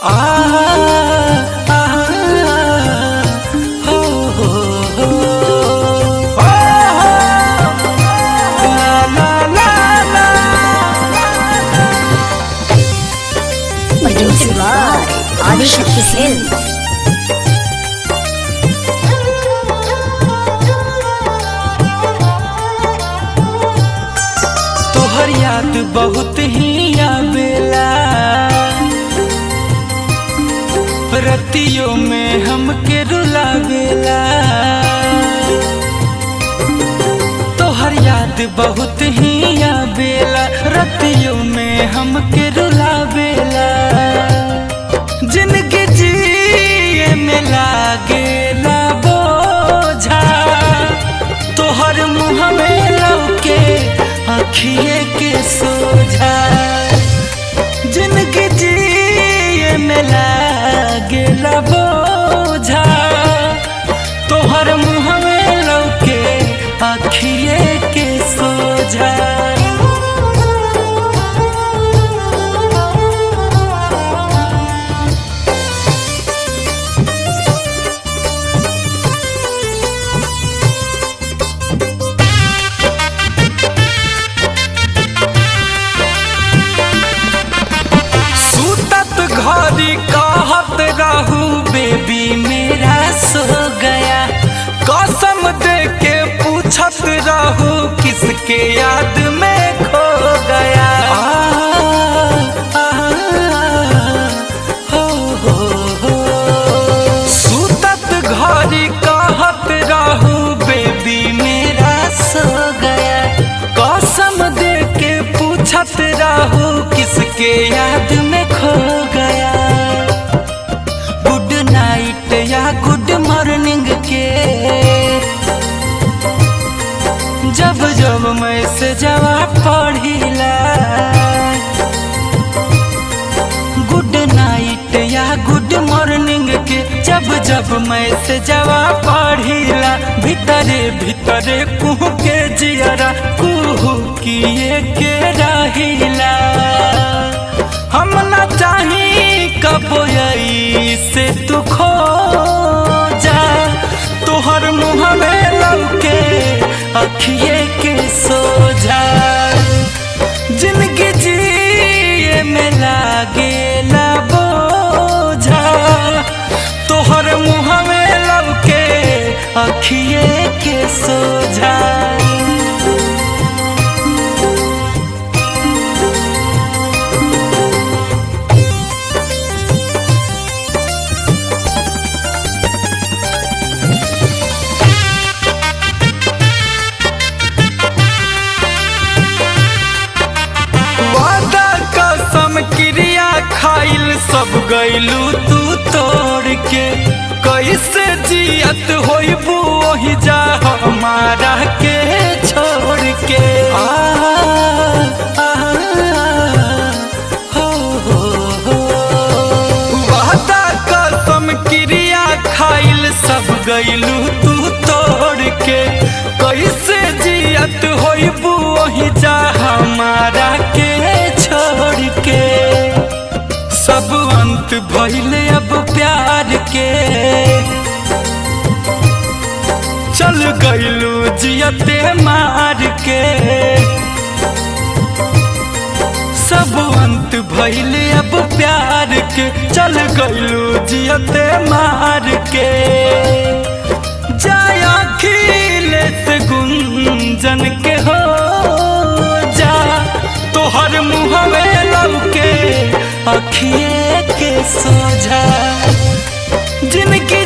आ आ हो हो ला ला ला ला। Produced by Adishakti Films. तोहर याद बहुत ही आवेला, रतियों में हमके रुलावेला। तोहर याद बहुत ही आवेला, रतियों में हमके रुलावेला। जिंदगी जिए में लागेला बोझा, तोहर मुँह में लौके आँखिए के सोझा। जिंदगी जिए में लागेला बोझा, तोहर मुँह में लौके आँखिए के सोझा। घड़ी कहत रहू बेबी मेरा सो गया, कसम दे के पूछत रहू किसके याद में खो गया। हो सुतत घड़ी कहत रहू बेबी मेरा सो गया, कसम दे के पूछत रहू किसके याद में खो गया। गुड नाइट या गुड मॉर्निंग के जब जब मैसेजवा पढ़िला, गुड नाइट या गुड मॉर्निंग के जब जब मैसेजवा पढ़िला, भीतरे भीतरे कुहू के जियरा कुहू किए के रहिला। हम ना चाही कबो से तू खो जा, तोहर मुँह में लौके अखिए के सोझा। जिंदगी जिए में लागेला बोझा, तोहर मुँह में लौके अखिए के सोझा। क्रिया खाइल सब गइलू तू तोड़ के, कैसे जियत होइबू ओहि जा हमारा के छोड़ के। हो वादा कसम क्रिया खाइल सब गइलू तू तोड़ के, कैसे जियत होइबू ओहि जा हमारा के छोड़ के। सब अंत भइले अब प्यार के, चल गइलू जियते मार के। सब अंत भइले अब प्यार के, चल गइलू जियते मार के। जाया खिलेत गुंजन के हो जा, तोहर मुँह में लौके अखिए के सोझा। जिनकी